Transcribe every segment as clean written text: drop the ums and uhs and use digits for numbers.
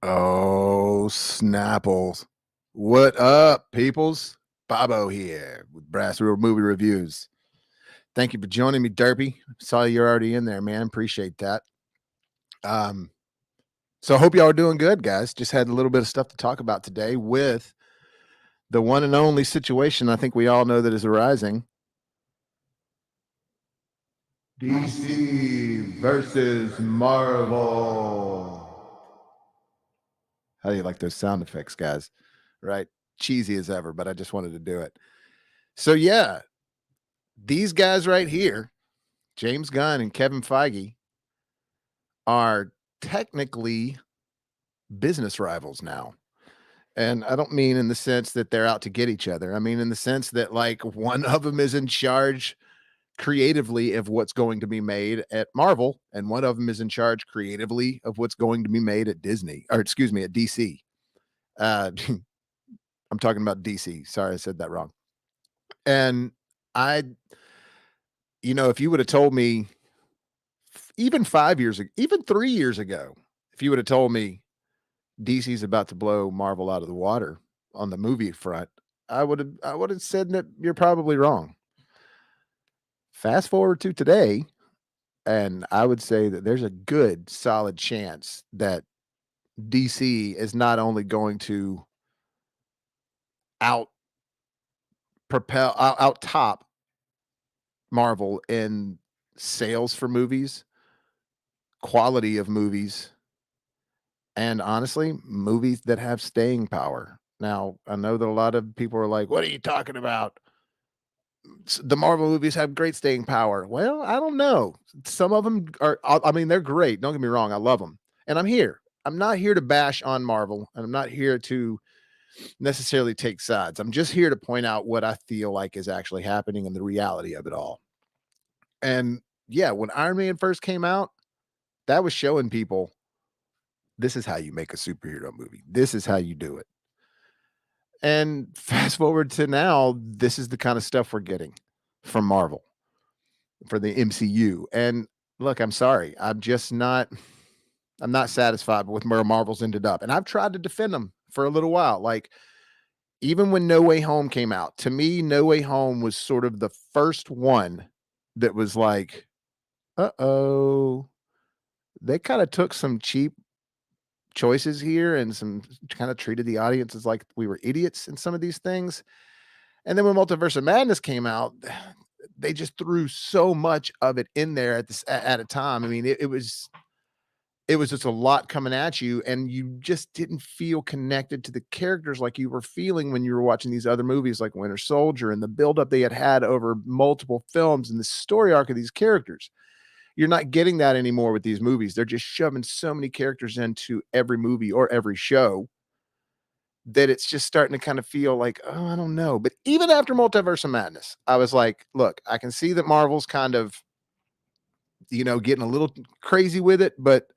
Oh, Snapples. What up, peoples? Bobo here with BrassReel Movie Reviews. Thank you for joining me, Derpy. Saw you're already in there, man. Appreciate that. Um, so I hope y'all are doing good, guys. Just had a little bit of stuff to talk about today with the one and only situation I think we all know that is arising. DC versus Marvel. How do you like those sound effects, guys? Right? Cheesy as ever, but I just wanted to do it. So yeah, these guys right here, James Gunn and Kevin Feige, are technically business rivals now. And I don't mean in the sense that they're out to get each other. I mean in the sense that like one of them is in charge creatively of what's going to be made at Marvel, and one of them is in charge creatively of what's going to be made at Disney, or excuse me, at DC. Uh, I'm talking about DC. Sorry, I said that wrong. And I, if you would have told me even 5 years ago, even 3 years ago, if you would have told me DC's about to blow Marvel out of the water on the movie front, I would have said that you're probably wrong. Fast forward to today, and I would say that there's a good solid chance that DC is not only going to out out top Marvel in sales for movies, quality of movies, and honestly, movies that have staying power. Now, I know that a lot of people are like, "What are you talking about? The Marvel movies have great staying power." Well, I don't know. Some of them are. I mean, they're great. Don't get me wrong. I love them, and I'm here. I'm not here to bash on Marvel, and I'm not here to necessarily take sides. I'm just here to point out what I feel like is actually happening and the reality of it all. And yeah, when Iron Man first came out, that was showing people this is how you make a superhero movie. This is how you do it. And fast forward to now, this is the kind of stuff we're getting from Marvel for the MCU. And look, I'm sorry. I'm not satisfied with where Marvel's ended up. And I've tried to defend them for a little while. Like even when No Way Home came out, to me, No Way Home was sort of the first one that was like, uh-oh, they kind of took some cheap choices here and some kind of treated the audience as like we were idiots in some of these things. And then when Multiverse of Madness came out, they just threw so much of it in there at a time. I mean, it was just a lot coming at you, and you just didn't feel connected to the characters like you were feeling when you were watching these other movies like Winter Soldier and the buildup they had had over multiple films and the story arc of these characters. You're not getting that anymore with these movies. They're just shoving so many characters into every movie or every show that it's just starting to kind of feel like, oh, I don't know. But even after Multiverse of Madness, I was like, look, I can see that Marvel's kind of, getting a little crazy with it, but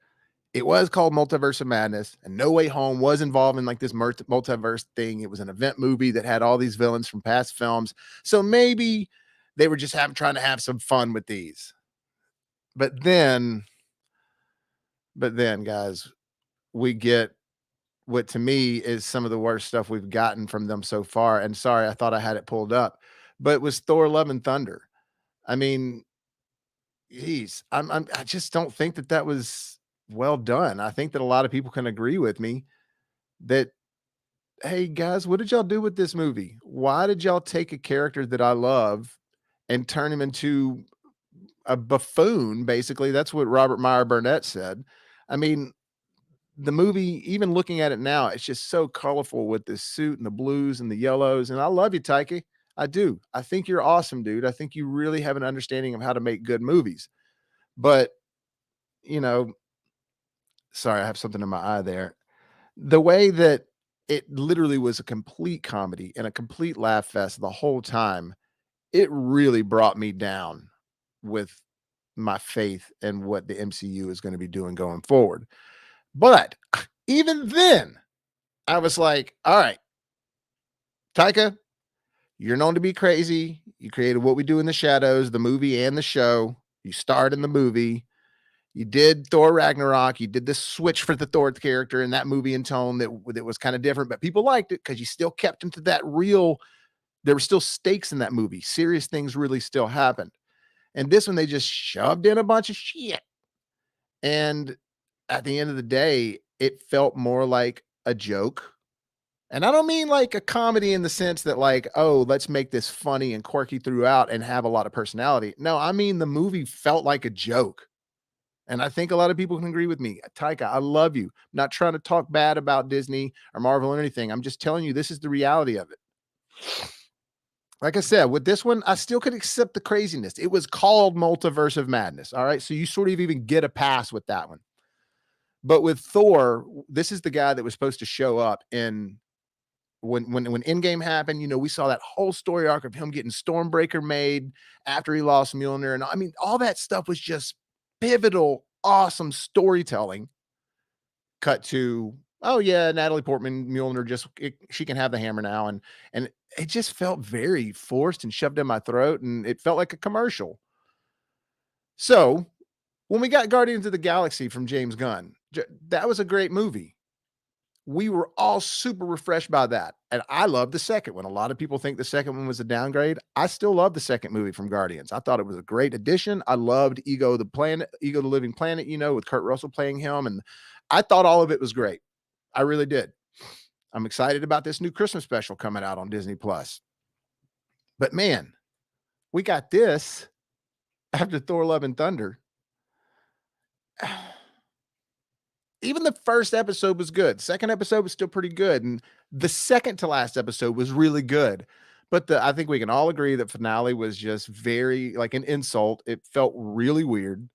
it was called Multiverse of Madness, and No Way Home was involved in like this multiverse thing. It was an event movie that had all these villains from past films. So maybe they were just trying to have some fun with these. But then, guys, we get what to me is some of the worst stuff we've gotten from them so far. And sorry, I thought I had it pulled up, but it was Thor: Love and Thunder. I mean, geez, I just don't think that that was well done. I think that a lot of people can agree with me that, hey guys, what did y'all do with this movie? Why did y'all take a character that I love and turn him into a buffoon? Basically, that's what Robert Meyer Burnett said. I mean, the movie, even looking at it now, it's just so colorful with the suit and the blues and the yellows. And I love you, Taika. I do. I think you're awesome, dude. I think you really have an understanding of how to make good movies. But, you know, sorry, I have something in my eye there. The way that it literally was a complete comedy and a complete laugh fest the whole time, it really brought me down with my faith in what the MCU is going to be doing going forward. But even then, I was like, all right, Taika, you're known to be crazy. You created What We Do in the Shadows, the movie and the show. You starred in the movie. You did Thor Ragnarok. You did this switch for the Thor character in that movie and tone that was kind of different, but people liked it because you still kept him to that real. There were still stakes in that movie. Serious things really still happened. And this one, they just shoved in a bunch of shit. And at the end of the day, it felt more like a joke. And I don't mean like a comedy in the sense that, like, oh, let's make this funny and quirky throughout and have a lot of personality. No, I mean the movie felt like a joke. And I think a lot of people can agree with me. Taika, I love you. I'm not trying to talk bad about Disney or Marvel or anything. I'm just telling you this is the reality of it. Like I said, with this one, I still could accept the craziness. It was called Multiverse of Madness. All right. So you sort of even get a pass with that one. But with Thor, this is the guy that was supposed to show up in when Endgame happened. You know, we saw that whole story arc of him getting Stormbreaker made after he lost Mjolnir. And I mean, all that stuff was just pivotal, awesome storytelling. Cut to, oh yeah, Natalie Portman Mjolnir she can have the hammer now, and it just felt very forced and shoved in my throat, and it felt like a commercial. So when we got Guardians of the Galaxy from James Gunn, that was a great movie. We were all super refreshed by that, and I love the second one. A lot of people think the second one was a downgrade. I still love the second movie from Guardians. I thought it was a great addition. I loved Ego the Living Planet, you know, with Kurt Russell playing him, and I thought all of it was great. I really did. I'm excited about this new Christmas special coming out on Disney Plus. But man, we got this after Thor: Love and Thunder. Even the first episode was good. Second episode was still pretty good, and the second to last episode was really good. But I think we can all agree that finale was just very like an insult. It felt really weird.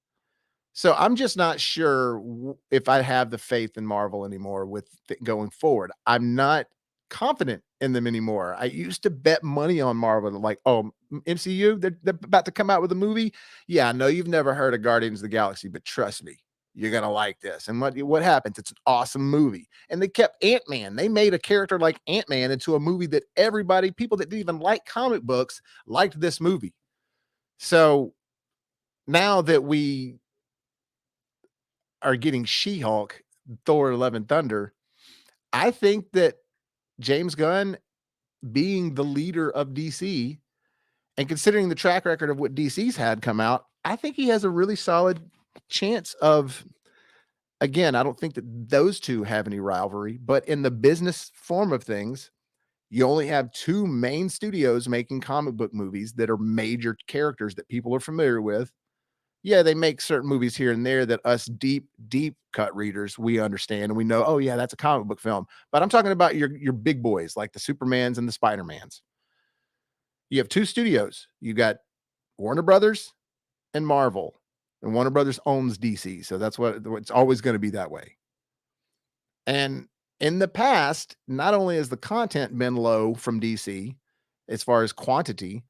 So I'm just not sure if I have the faith in Marvel anymore with going forward. I'm not confident in them anymore. I used to bet money on Marvel, like, oh, MCU, they're about to come out with a movie. Yeah, I know you've never heard of Guardians of the Galaxy, but trust me, you're gonna like this. And what happens? It's an awesome movie. And they kept Ant-Man. They made a character like Ant-Man into a movie that people that didn't even like comic books, liked this movie. So now that we are getting She-Hulk, Thor: Love and Thunder, I think that James Gunn, being the leader of DC and considering the track record of what DC's had come out, I think he has a really solid chance of, again, I don't think that those two have any rivalry, but in the business form of things, you only have two main studios making comic book movies that are major characters that people are familiar with. Yeah, they make certain movies here and there that us deep cut readers, we understand and we know, oh yeah, that's a comic book film. But I'm talking about your big boys like the Supermans and the Spider-Mans. You have two studios. You got Warner Brothers and Marvel. And Warner Brothers owns DC. So that's what it's always going to be that way. And in the past, not only has the content been low from DC as far as quantity,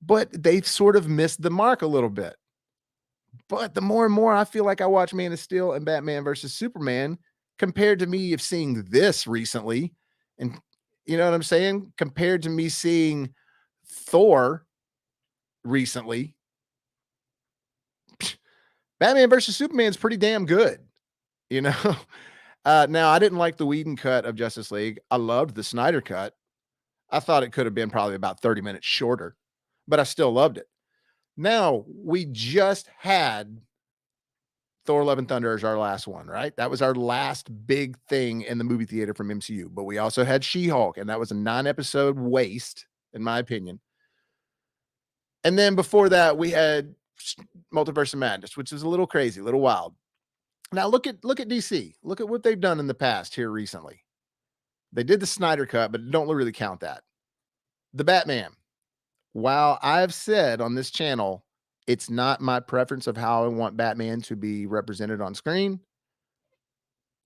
but they've sort of missed the mark a little bit. But the more and more I feel like I watch Man of Steel and Batman versus Superman compared to me of seeing this recently, and you know what I'm saying? Compared to me seeing Thor recently, Batman versus Superman is pretty damn good, you know? Now I didn't like the Whedon cut of Justice League. I loved the Snyder cut. I thought it could have been probably about 30 minutes shorter, but I still loved it. Now we just had Thor: Love and Thunder as our last one, right? That was our last big thing in the movie theater from MCU. But we also had She-Hulk, and that was a 9-episode waste, in my opinion. And then before that, we had Multiverse of Madness, which is a little crazy, a little wild. Now look at DC. Look at what they've done in the past here recently. They did the Snyder cut, but don't really count that. The Batman. While I've said on this channel, it's not my preference of how I want Batman to be represented on screen,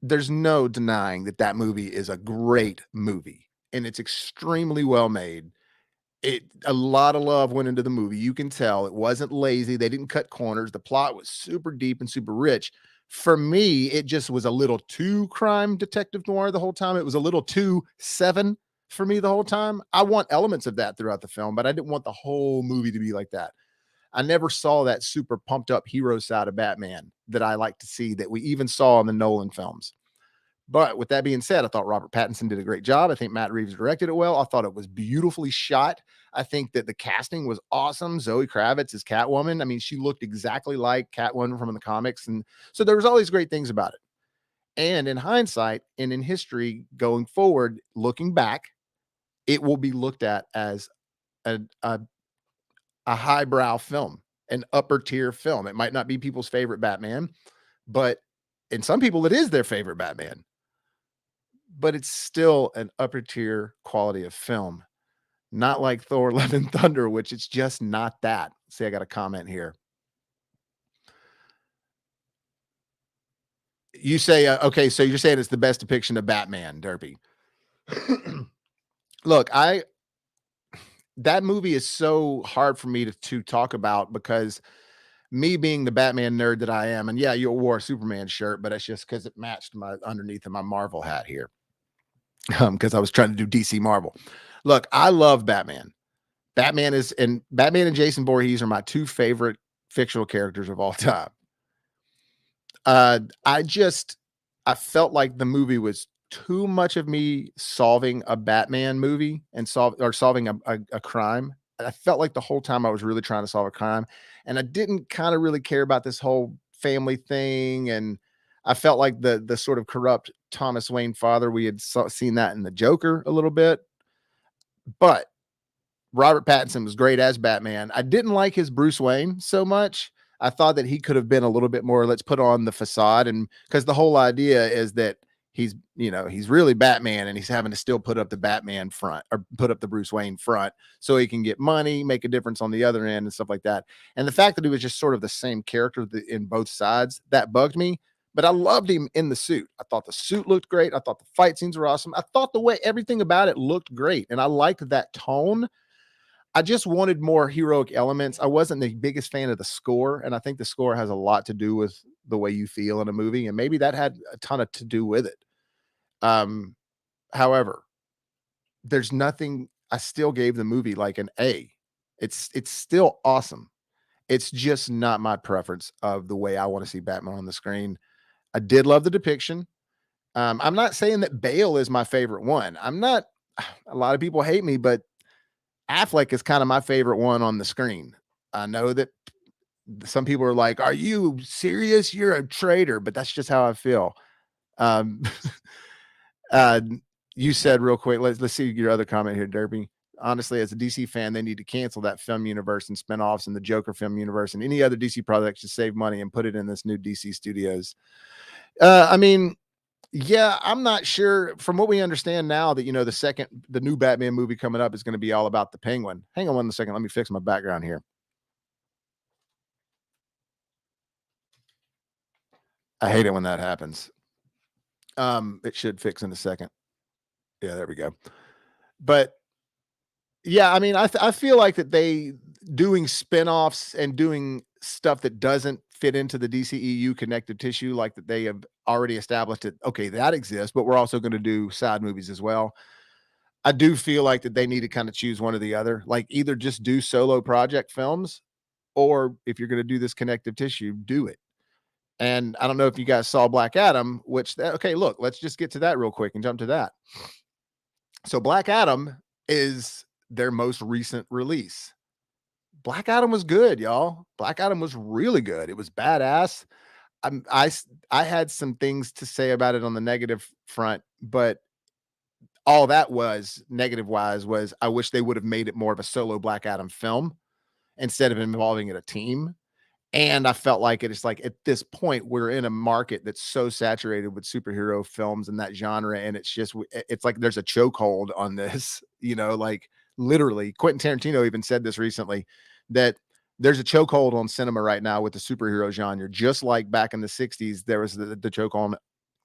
there's no denying that that movie is a great movie and it's extremely well made. A lot of love went into the movie. You can tell it wasn't lazy. They didn't cut corners. The plot was super deep and super rich. For me, it just was a little too crime detective noir the whole time. It was a little too Seven for me the whole time. I want elements of that throughout the film, but I didn't want the whole movie to be like that. I never saw that super pumped up hero side of Batman that I like to see that we even saw in the Nolan films. But with that being said, I thought Robert Pattinson did a great job. I think Matt Reeves directed it well. I thought it was beautifully shot. I think that the casting was awesome. Zoe Kravitz is Catwoman. I mean, she looked exactly like Catwoman from the comics. And so there was all these great things about it. And in hindsight and in history going forward, looking back, it will be looked at as a, a, a highbrow film, an upper tier film. It might not be people's favorite Batman, but in some people, it is their favorite Batman, but it's still an upper tier quality of film. Not like Thor: Love and Thunder, which it's just not that. See, I got a comment here. You say, okay, so you're saying it's the best depiction of Batman, Derpy. Look, that movie is so hard for me to talk about because me being the Batman nerd that I am, and yeah, you wore a Superman shirt, but it's just because it matched my underneath of my Marvel hat here. Because I was trying to do DC Marvel. Look, I love Batman. Batman and Jason Voorhees are my two favorite fictional characters of all time. Uh, I just I felt like the movie was too much of me solving a Batman movie and solving a crime. I felt like the whole time I was really trying to solve a crime, and I didn't kind of really care about this whole family thing. And I felt like the sort of corrupt Thomas Wayne father, we had seen that in the Joker a little bit, but Robert Pattinson was great as Batman. I didn't like his Bruce Wayne so much. I thought that he could have been a little bit more, let's put on the facade. And because the whole idea is that he's really Batman and he's having to still put up the Batman front or put up the Bruce Wayne front so he can get money, make a difference on the other end and stuff like that. And the fact that he was just sort of the same character in both sides, that bugged me. But I loved him in the suit. I thought the suit looked great. I thought the fight scenes were awesome. I thought the way everything about it looked great. And I liked that tone. I just wanted more heroic elements. I wasn't the biggest fan of the score, and I think the score has a lot to do with the way you feel in a movie, and maybe that had a ton of to do with it. Um, However, there's nothing. I still gave the movie like an A. It's still awesome. It's just not my preference of the way I want to see Batman on the screen. I did love the depiction. I'm not saying that Bale is my favorite one. I'm not. A lot of people hate me, but Affleck is kind of my favorite one on the screen. I know that some people are like, "Are you serious? You're a traitor," but that's just how I feel. Um, uh, you said real quick. Let's see your other comment here, Derby. Honestly, as a DC fan, they need to cancel that film universe and spinoffs and the Joker film universe and any other DC project to save money and put it in this new DC studios. I mean, yeah, I'm not sure. From what we understand now, that the new Batman movie coming up is going to be all about the Penguin. Hang on one second. Let me fix my background here. I hate it when that happens. It should fix in a second. Yeah, there we go. But yeah, I mean, I feel like that they doing spin-offs and doing stuff that doesn't fit into the DCEU connective tissue, like that they have already established it. Okay, that exists, but we're also going to do side movies as well. I do feel like that they need to kind of choose one or the other. Like either just do solo project films, or if you're going to do this connective tissue, do it. And I don't know if you guys saw Black Adam, okay, look, let's just get to that real quick and jump to that. So Black Adam is their most recent release. Black Adam was good, y'all. Black Adam was really good. It was badass. I'm, I s- I had some things to say about it on the negative front, but all that was negative wise was I wish they would have made it more of a solo Black Adam film instead of involving it a team. And I felt like it's like at this point we're in a market that's so saturated with superhero films and that genre, and it's like there's a chokehold on this. Like literally, Quentin Tarantino even said this recently that there's a chokehold on cinema right now with the superhero genre, just like back in the '60s there was the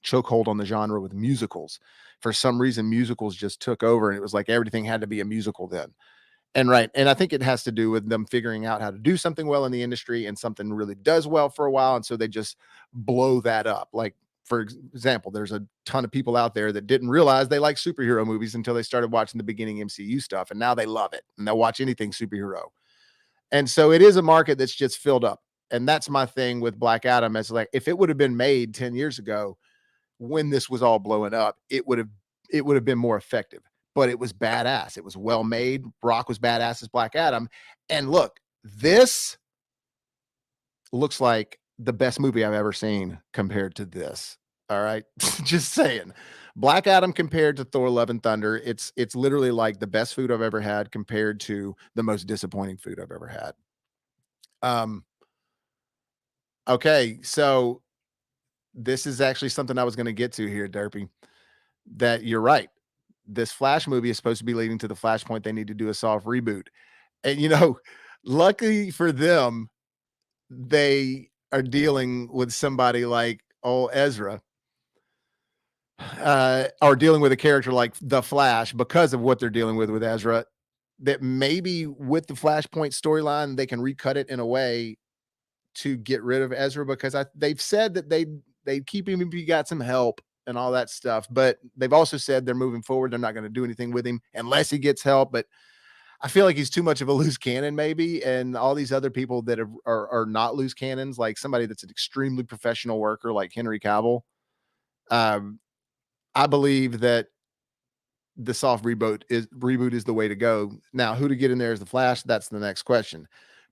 chokehold on the genre with musicals. For some reason, musicals just took over, and it was like everything had to be a musical then. And I think it has to do with them figuring out how to do something well in the industry, and something really does well for a while, and so they just blow that up. Like, for example, there's a ton of people out there that didn't realize they like superhero movies until they started watching the beginning MCU stuff, and now they love it, and they'll watch anything superhero. And so it is a market that's just filled up. And that's my thing with Black Adam. Is like, if it would have been made 10 years ago when this was all blowing up, it would have been more effective. But it was badass. It was well made. Brock was badass as Black Adam. And look, this looks like the best movie I've ever seen compared to this. All right. Just saying. Black Adam compared to Thor Love and Thunder, it's literally like the best food I've ever had compared to the most disappointing food I've ever had. Um okay, so this is actually something I was going to get to here, Derpy. That you're right. This Flash movie is supposed to be leading to the Flashpoint. They need to do a soft reboot. And luckily for them, they are dealing with somebody like Ezra, or dealing with a character like the Flash because of what they're dealing with Ezra. That maybe with the Flashpoint storyline, they can recut it in a way to get rid of Ezra, because they've said that they keep him if he got some help and all that stuff. But they've also said they're moving forward. They're not going to do anything with him unless he gets help. But I feel like he's too much of a loose cannon, maybe. And all these other people that are not loose cannons, like somebody that's an extremely professional worker, like Henry Cavill. Um, I believe that the soft reboot is the way to go. Now, who to get in there as the Flash? That's the next question.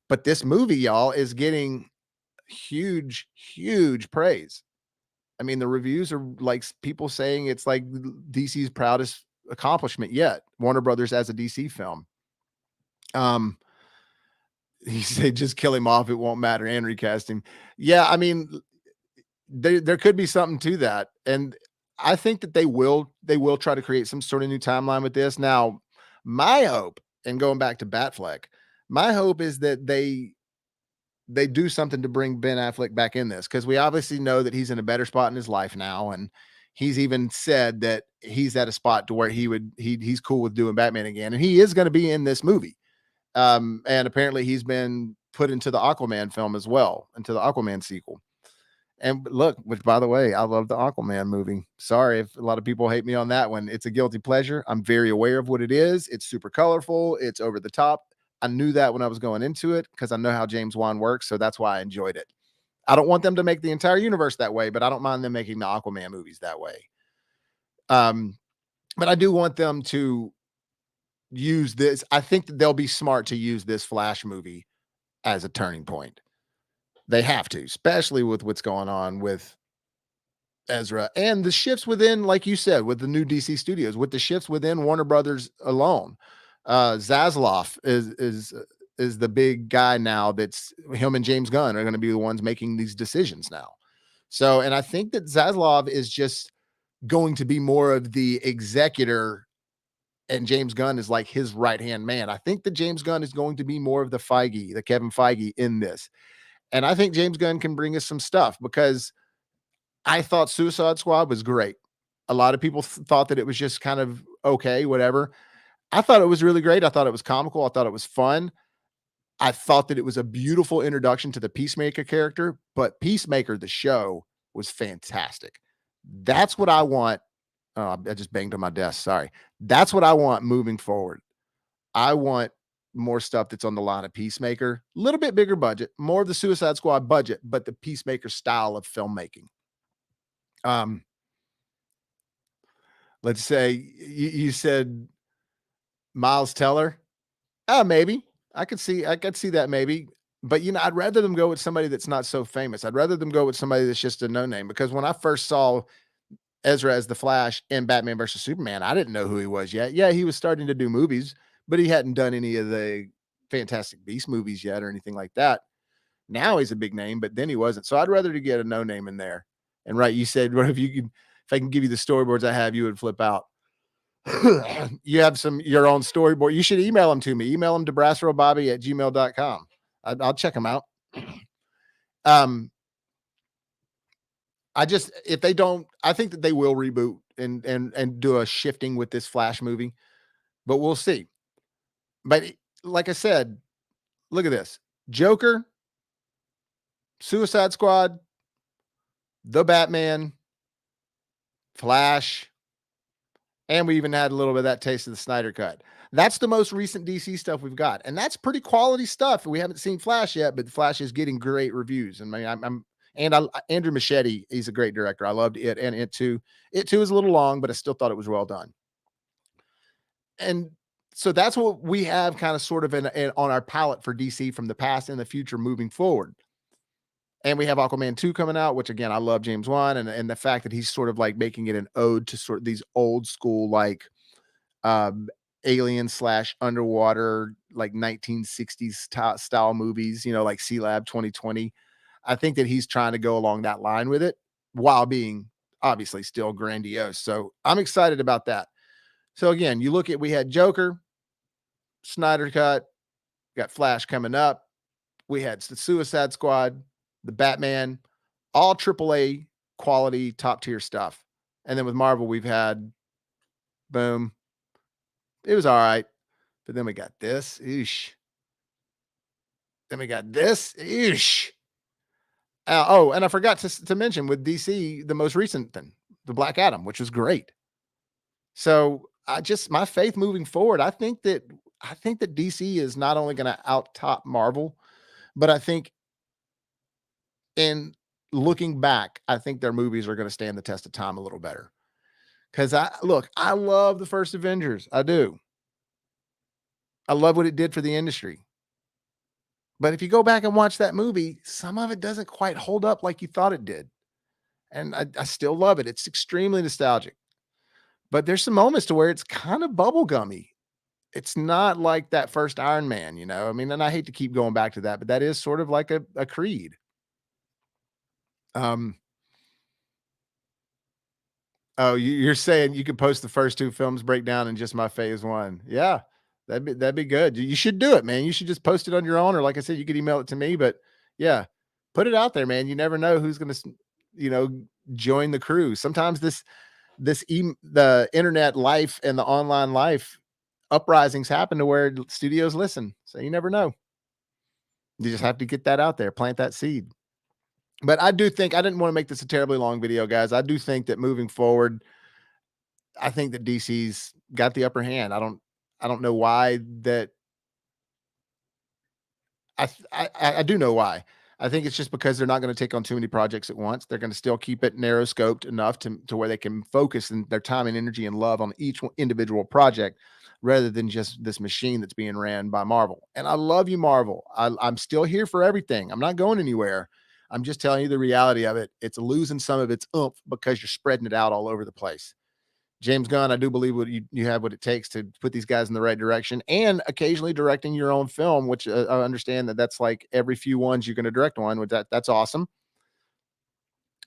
But this movie, y'all, is getting huge, huge praise. I mean, the reviews are like people saying it's like DC's proudest accomplishment yet. Warner Brothers as a DC film. Um, he said, just kill him off. It won't matter and recast him. Yeah, I mean, there could be something to that. And I think that they will try to create some sort of new timeline with this. Now, my hope, and going back to Batfleck, my hope is that they do something to bring Ben Affleck back in this, because we obviously know that he's in a better spot in his life now, and he's even said that he's at a spot to where he's cool with doing Batman again, and he is going to be in this movie. And apparently he's been put into the Aquaman film as well, into the Aquaman sequel. And look, which by the way, I love the Aquaman movie. Sorry if a lot of people hate me on that one. It's a guilty pleasure. I'm very aware of what it is. It's super colorful. It's over the top. I knew that when I was going into it because I know how James Wan works. So that's why I enjoyed it. I don't want them to make the entire universe that way, but I don't mind them making the Aquaman movies that way. Um, but I do want them to use this. I think that they'll be smart to use this Flash movie as a turning point. They have to, especially with what's going on with Ezra and the shifts within, like you said, with the new DC studios, with the shifts within Warner Brothers alone. Zaslav is the big guy now. That's him and James Gunn are going to be the ones making these decisions now. So, and I think that Zaslav is just going to be more of the executor, and James Gunn is like his right hand man. I think that James Gunn is going to be more of the Kevin Feige in this. And I think James Gunn can bring us some stuff, because I thought Suicide Squad was great. A lot of people thought that it was just kind of okay, whatever. I thought it was really great. I thought it was comical. I thought it was fun. I thought that it was a beautiful introduction to the Peacemaker character, but Peacemaker, the show, was fantastic. That's what I want. Oh, I just banged on my desk. Sorry. That's what I want moving forward. I want more stuff that's on the line of Peacemaker, a little bit bigger budget, more of the Suicide Squad budget, but the Peacemaker style of filmmaking. Um, let's say you said Miles Teller. Maybe I could see that maybe. But I'd rather them go with somebody that's not so famous. I'd rather them go with somebody that's just a no name, because when I first saw Ezra as the Flash in Batman versus Superman, I didn't know who he was yet. Yeah, he was starting to do movies, but he hadn't done any of the Fantastic Beast movies yet or anything like that. Now he's a big name, but then he wasn't. So I'd rather to get a no name in there. And right, you said, what if I can give you the storyboards I have, you would flip out. You have your own storyboard. You should email them to me. Email them to BrassReelBobby@gmail.com. I'll check them out. Um, if they don't, I think that they will reboot and do a shifting with this Flash movie, but we'll see. But like I said, look at this: Joker, Suicide Squad, The Batman, Flash, And we even had a little bit of that taste of the Snyder cut. That's the most recent DC stuff we've got, and that's pretty quality stuff. We haven't seen Flash yet, but Flash is getting great reviews. And I mean, I'm and I Andrew Machete, he's a great director. I loved it and it too. It too is a little long, but I still thought it was well done. And so that's what we have kind of sort of in on our palette for DC from the past and the future moving forward. And we have Aquaman 2 coming out, which again, I love James Wan and the fact that he's sort of like making it an ode to sort of these old school like um alien slash underwater like 1960s style movies, like Sea Lab 2020. I think that he's trying to go along that line with it while being obviously still grandiose. So I'm excited about that. So again, you look at we had Joker, Snyder Cut, got Flash coming up. We had the Suicide Squad, the Batman, all AAA quality, top tier stuff. And then with Marvel, we've had boom. It was all right. But then we got this. Oosh. Then we got this. Oosh. Oh, and I forgot to mention with DC, the most recent thing, the Black Adam, which was great. So I just my faith moving forward, I think that DC is not only going to out top Marvel, but I think in looking back, I think their movies are going to stand the test of time a little better. Because I love the first Avengers. I do. I love what it did for the industry. But if you go back and watch that movie, some of it doesn't quite hold up like you thought it did. And I still love it. It's extremely nostalgic. But there's some moments to where it's kind of bubblegummy. It's not like that first Iron Man, I mean, and I hate to keep going back to that, but that is sort of like a creed. Um, oh, you're saying you could post the first two films breakdown in just my phase one. Yeah, that'd be good. You should do it, man. You should just post it on your own, or like I said, you could email it to me. But yeah, put it out there, man. You never know who's gonna, you know, join the crew. Sometimes the internet life and the online life uprisings happen to where studios listen. So you never know. You just have to get that out there, plant that seed. But I do think I didn't want to make this a terribly long video, guys. I do think that moving forward, I think that DC's got the upper hand. I don't know why that I do know why. I think it's just because they're not going to take on too many projects at once. They're going to still keep it narrow scoped enough to where they can focus their time and energy and love on each individual project rather than just this machine that's being ran by Marvel. And I love you, Marvel. I'm still here for everything. I'm not going anywhere. I'm just telling you the reality of it. It's losing some of its oomph because you're spreading it out all over the place. James Gunn, I do believe you have what it takes to put these guys in the right direction, and occasionally directing your own film, which I understand that that's like every few ones you're going to direct one. With that's awesome.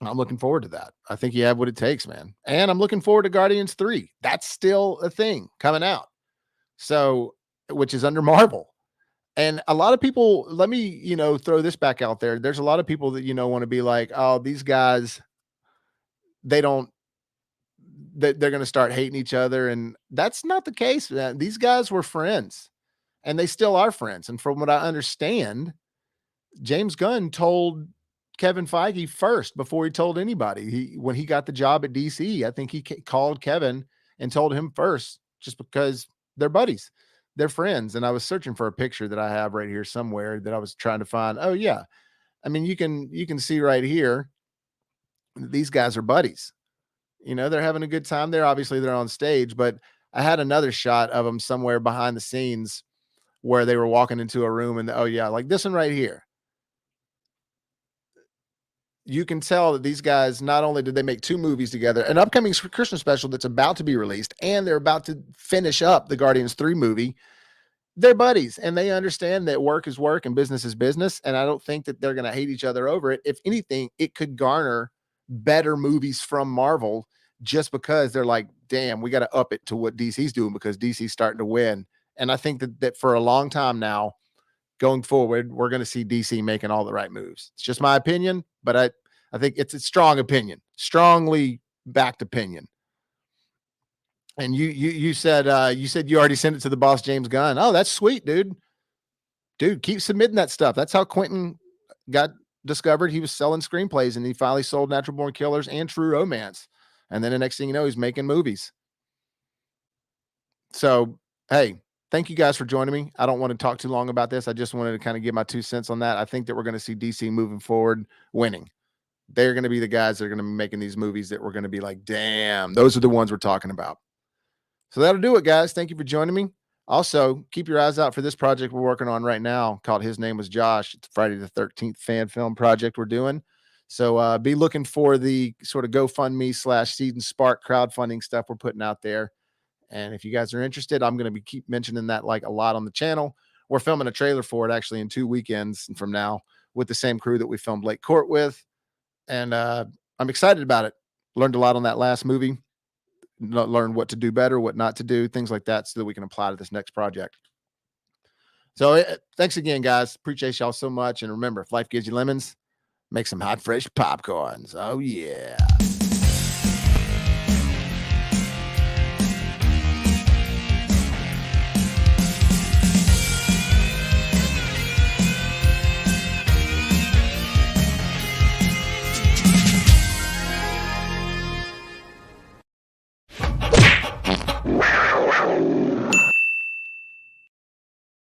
I'm looking forward to that. I think you have what it takes, man. And I'm looking forward to Guardians 3. That's still a thing coming out. So, which is under Marvel. And a lot of people, let me, throw this back out there. There's a lot of people that, want to be like, oh, these guys, they don't they're going to start hating each other. And that's not the case. Man. These guys were friends and they still are friends. And from what I understand, James Gunn told Kevin Feige first before he told anybody. When he got the job at DC, I think he called Kevin and told him first just because they're buddies. They're friends. And I was searching for a picture that I have right here somewhere that I was trying to find. Oh yeah. I mean, you can see right here, these guys are buddies. They're having a good time there. Obviously, they're on stage, but I had another shot of them somewhere behind the scenes where they were walking into a room and oh yeah, like this one right here. You can tell that these guys, not only did they make two movies together, an upcoming Christmas special that's about to be released, and they're about to finish up the Guardians 3 movie. They're buddies and they understand that work is work and business is business. And I don't think that they're going to hate each other over it. If anything, it could garner better movies from Marvel just because they're like, damn, we got to up it to what DC's doing because DC's starting to win. And I think that for a long time now, going forward, we're going to see DC making all the right moves. It's just my opinion, but I think it's a strong opinion, strongly backed opinion. And you said you already sent it to the boss, James Gunn. Oh, that's sweet, dude. Dude, keep submitting that stuff. That's how Quentin got discovered. He was selling screenplays and he finally sold Natural Born Killers and True Romance. And then the next thing you know, he's making movies. So, hey, thank you guys for joining me. I don't want to talk too long about this. I just wanted to kind of give my 2 cents on that. I think that we're going to see DC moving forward winning. They're going to be the guys that are going to be making these movies that we're going to be like, damn, those are the ones we're talking about. So that'll do it, guys. Thank you for joining me. Also, keep your eyes out for this project we're working on right now called His Name Was Josh. It's Friday the 13th fan film project we're doing. So be looking for the sort of GoFundMe / Seed and Spark crowdfunding stuff we're putting out there. And if you guys are interested, I'm going to be keep mentioning that like a lot on the channel. We're filming a trailer for it actually in 2 weekends from now with the same crew that we filmed Lake Court with. And I'm excited about it. Learned a lot on that last movie. Learn what to do better, what not to do, things like that, so that we can apply to this next project. So thanks again, guys. Appreciate y'all so much. And remember, if life gives you lemons, make some hot, fresh popcorns. Oh, yeah.